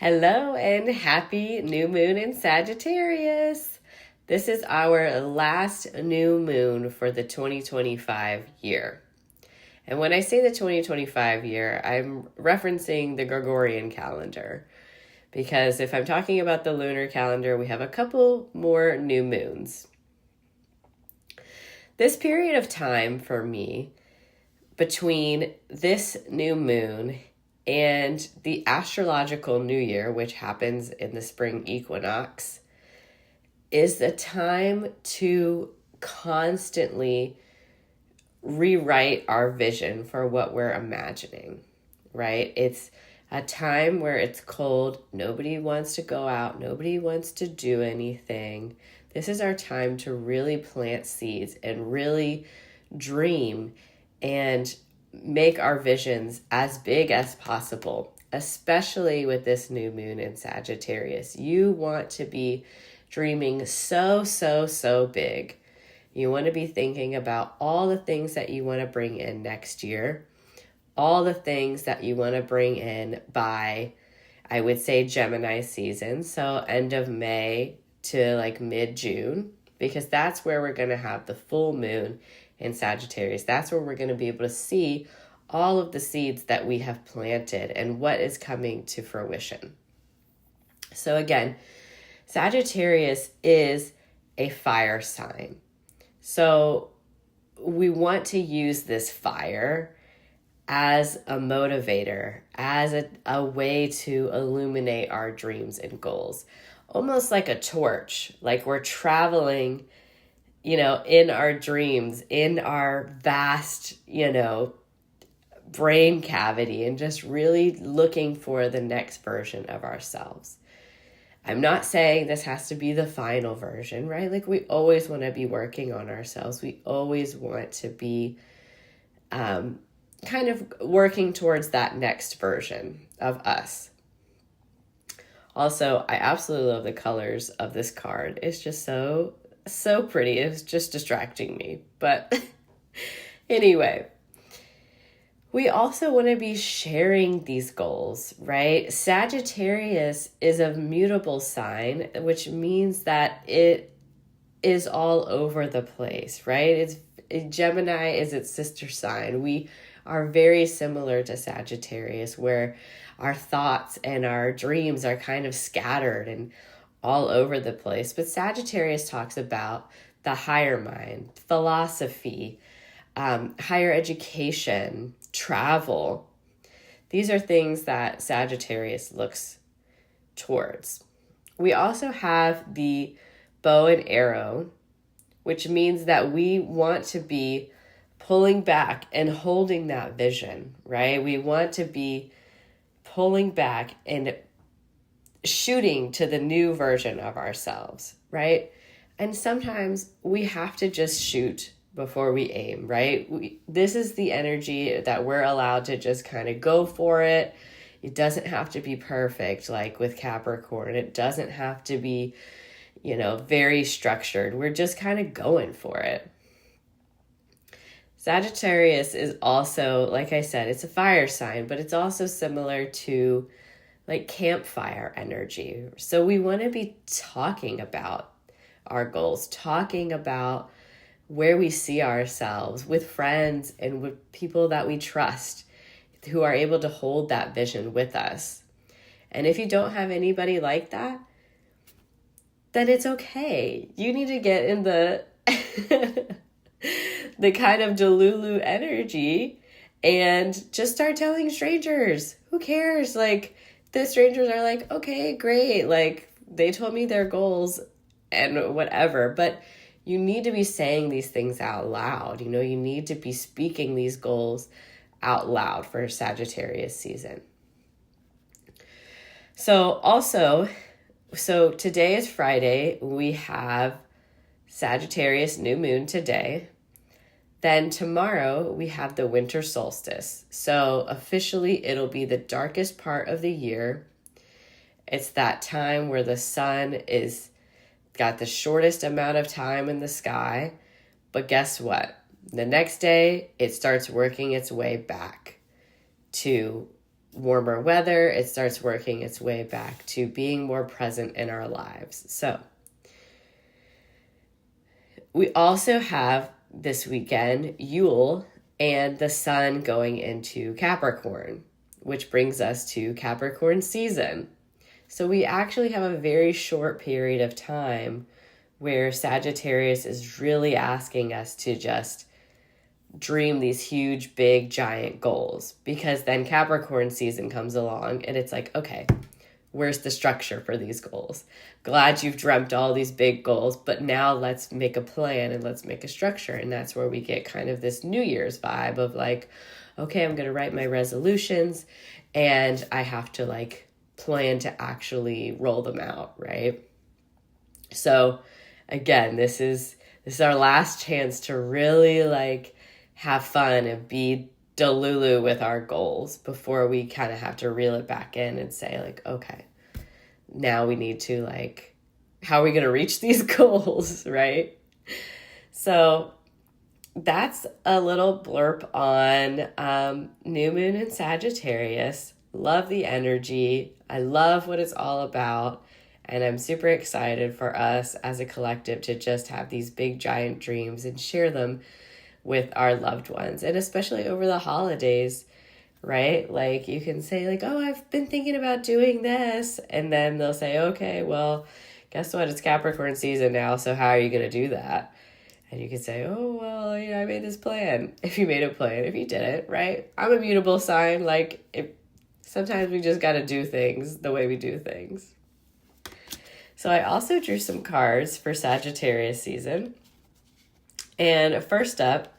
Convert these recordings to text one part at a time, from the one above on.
Hello and happy new moon in Sagittarius. This is our last new moon for the 2025 year. And when I say the 2025 year, I'm referencing the Gregorian calendar. Because if I'm talking about the lunar calendar, we have a couple more new moons. This period of time for me, between this new moon and the astrological new year, which happens in the spring equinox, is the time to constantly rewrite our vision for what we're imagining, right? It's a time where it's cold. Nobody wants to go out. Nobody wants to do anything. This is our time to really plant seeds and really dream and make our visions as big as possible, especially with this new moon in Sagittarius. You want to be dreaming so big. You want to be thinking about all the things that you want to bring in next year, all the things that you want to bring in by, I would say, Gemini season, so end of May to like mid-June, because that's where we're going to have the full moon in Sagittarius. That's where we're going to be able to see all of the seeds that we have planted and what is coming to fruition. So again, Sagittarius is a fire sign. So we want to use this fire as a motivator, as a way to illuminate our dreams and goals. Almost like a torch, like we're traveling, in our dreams, in our vast, brain cavity, and just really looking for the next version of ourselves. I'm not saying this has to be the final version, right? Like we always want to be working on ourselves. We always want to be kind of working towards that next version of us. Also, I absolutely love the colors of this card. It's just so pretty. It's just distracting me. But anyway, we also want to be sharing these goals, right? Sagittarius is a mutable sign, which means that it is all over the place, right? Gemini is its sister sign. We are very similar to Sagittarius, where our thoughts and our dreams are kind of scattered and all over the place. But Sagittarius talks about the higher mind, philosophy, higher education, travel. These are things that Sagittarius looks towards. We also have the bow and arrow, which means that we want to be pulling back and holding that vision, right? We want to be pulling back and shooting to the new version of ourselves, right? And sometimes we have to just shoot before we aim, right? This is the energy that we're allowed to just kind of go for it. It doesn't have to be perfect, like with Capricorn. It doesn't have to be, very structured. We're just kind of going for it. Sagittarius is also, like I said, it's a fire sign, but it's also similar to like campfire energy. So we want to be talking about our goals, talking about where we see ourselves with friends and with people that we trust who are able to hold that vision with us. And if you don't have anybody like that, then it's okay. You need to get in the the kind of Delulu energy and just start telling strangers. Who cares? Like, the strangers are like, okay, great. Like, they told me their goals and whatever. But you need to be saying these things out loud. You need to be speaking these goals out loud for Sagittarius season. So today is Friday. We have Sagittarius new moon today. Then tomorrow we have the winter solstice. So officially it'll be the darkest part of the year. It's that time where the sun is got the shortest amount of time in the sky. But guess what? The next day it starts working its way back to warmer weather, it starts working its way back to being more present in our lives. So we also have this weekend Yule and the sun going into Capricorn, which brings us to Capricorn season. So we actually have a very short period of time where Sagittarius is really asking us to just dream these huge, big, giant goals, because then Capricorn season comes along and it's like, okay, where's the structure for these goals? Glad you've dreamt all these big goals, but now let's make a plan and let's make a structure. And that's where we get kind of this New Year's vibe of like, okay, I'm going to write my resolutions and I have to like plan to actually roll them out, right? So again, this is our last chance to really like have fun and be delulu with our goals before we kind of have to reel it back in and say like, okay, now we need to like, how are we going to reach these goals, right? So that's a little blurb on new moon in Sagittarius. Love the energy. I love what it's all about. And I'm super excited for us as a collective to just have these big, giant dreams and share them with our loved ones. And especially over the holidays, right? Like you can say like, oh, I've been thinking about doing this. And then they'll say, okay, well, guess what? It's Capricorn season now. So how are you going to do that? And you can say, oh, well, you know, I made this plan. If you made a plan, if you didn't, right? I'm a mutable sign. Like sometimes we just got to do things the way we do things. So I also drew some cards for Sagittarius season. And first up,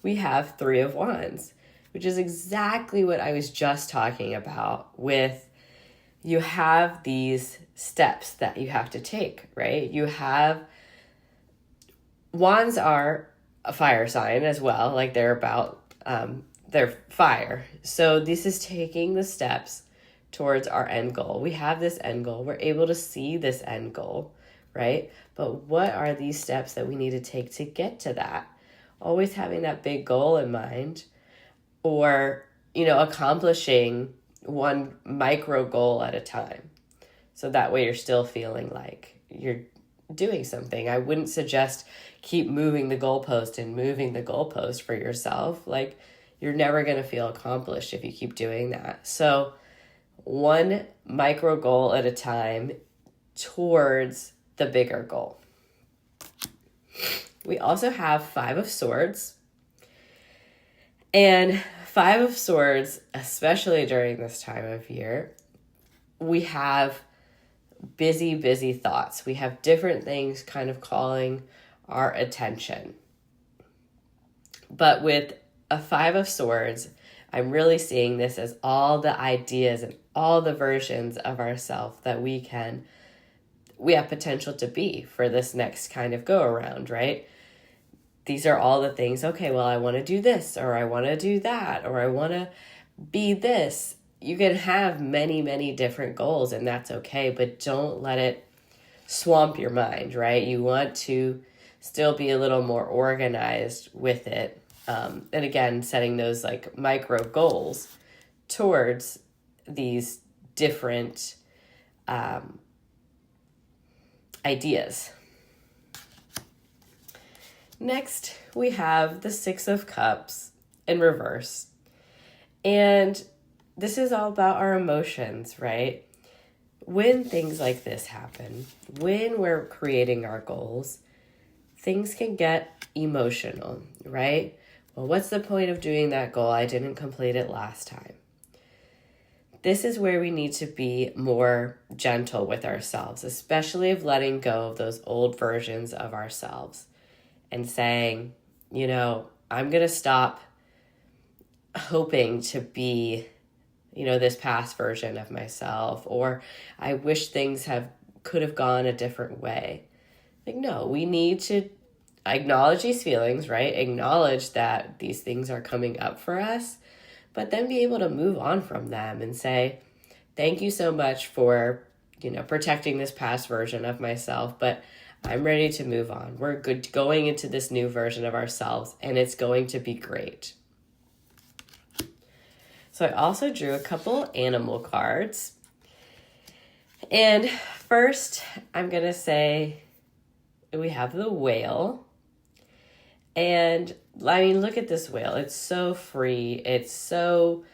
we have Three of Wands, which is exactly what I was just talking about with you have these steps that you have to take, right? You have, wands are a fire sign as well. Like they're fire. So this is taking the steps towards our end goal. We have this end goal. We're able to see this end goal, right? But what are these steps that we need to take to get to that? Always having that big goal in mind, or, you know, accomplishing one micro goal at a time. So that way you're still feeling like you're doing something. I wouldn't suggest keep moving the goalpost and moving the goalpost for yourself. Like you're never going to feel accomplished if you keep doing that. So one micro goal at a time towards the bigger goal. We also have Five of Swords. And Five of Swords, especially during this time of year, we have busy, busy thoughts. We have different things kind of calling our attention. But with a Five of Swords, I'm really seeing this as all the ideas and all the versions of ourselves that we have potential to be for this next kind of go around, right? These are all the things, okay, well, I want to do this, or I want to do that, or I want to be this. You can have many, many different goals, and that's okay, but don't let it swamp your mind, right? You want to still be a little more organized with it. And again, setting those like micro goals towards these different ideas. Next, we have the Six of Cups in reverse. And this is all about our emotions, right? When things like this happen, when we're creating our goals, things can get emotional, right? Well, what's the point of doing that goal? I didn't complete it last time. This is where we need to be more gentle with ourselves, especially of letting go of those old versions of ourselves and saying, you know, I'm going to stop hoping to be, you know, this past version of myself, or I wish things could have gone a different way. Like, no, we need to acknowledge these feelings, right? Acknowledge that these things are coming up for us, but then be able to move on from them and say, thank you so much for, you know, protecting this past version of myself, but I'm ready to move on. We're good going into this new version of ourselves, and it's going to be great. So I also drew a couple animal cards. And first, I'm going to say we have the whale. And I mean, look at this whale. It's so free. It's so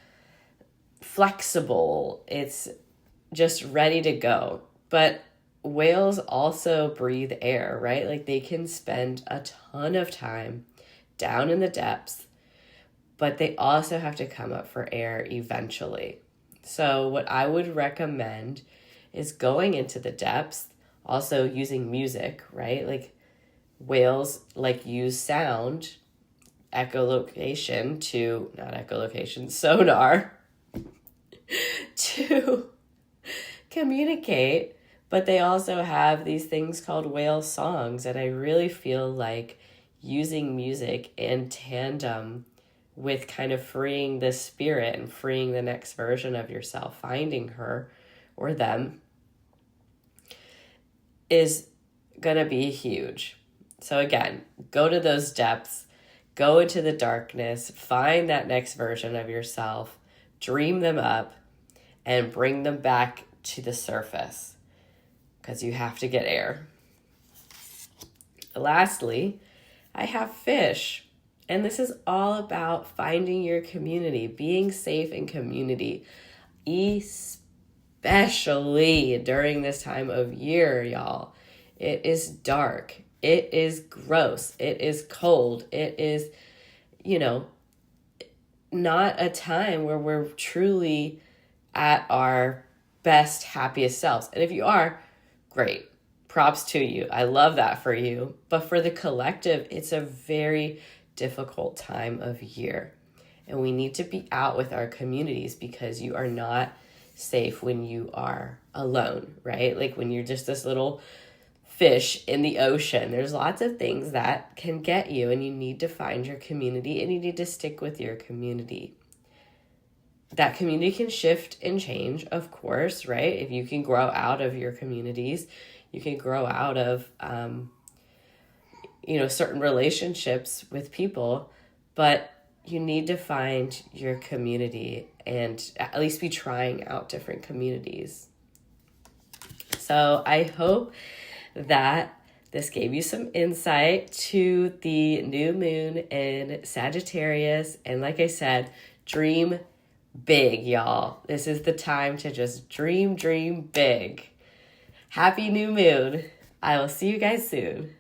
flexible. It's just ready to go. But whales also breathe air, right? Like they can spend a ton of time down in the depths, but they also have to come up for air eventually. So what I would recommend is going into the depths, also using music, right? Like whales use sound, sonar to communicate, but they also have these things called whale songs, and I really feel like using music in tandem with kind of freeing the spirit and freeing the next version of yourself, finding her or them, is gonna be huge. So again, go to those depths, go into the darkness, find that next version of yourself, dream them up, and bring them back to the surface, because you have to get air. Lastly, I have fish. And this is all about finding your community, being safe in community, especially during this time of year, y'all. It is dark. It is gross. It is cold. It is, not a time where we're truly at our best, happiest selves. And if you are, great. Props to you. I love that for you. But for the collective, it's a very difficult time of year. And we need to be out with our communities, because you are not safe when you are alone, right? Like when you're just this little fish in the ocean, there's lots of things that can get you, and you need to find your community, and you need to stick with your community. That community can shift and change, of course, right? If you can grow out of your communities, you can grow out of, certain relationships with people, but you need to find your community and at least be trying out different communities. So I hope that this gave you some insight to the new moon in Sagittarius. And like I said, dream big, y'all. This is the time to just dream big. Happy new moon. I will see you guys soon.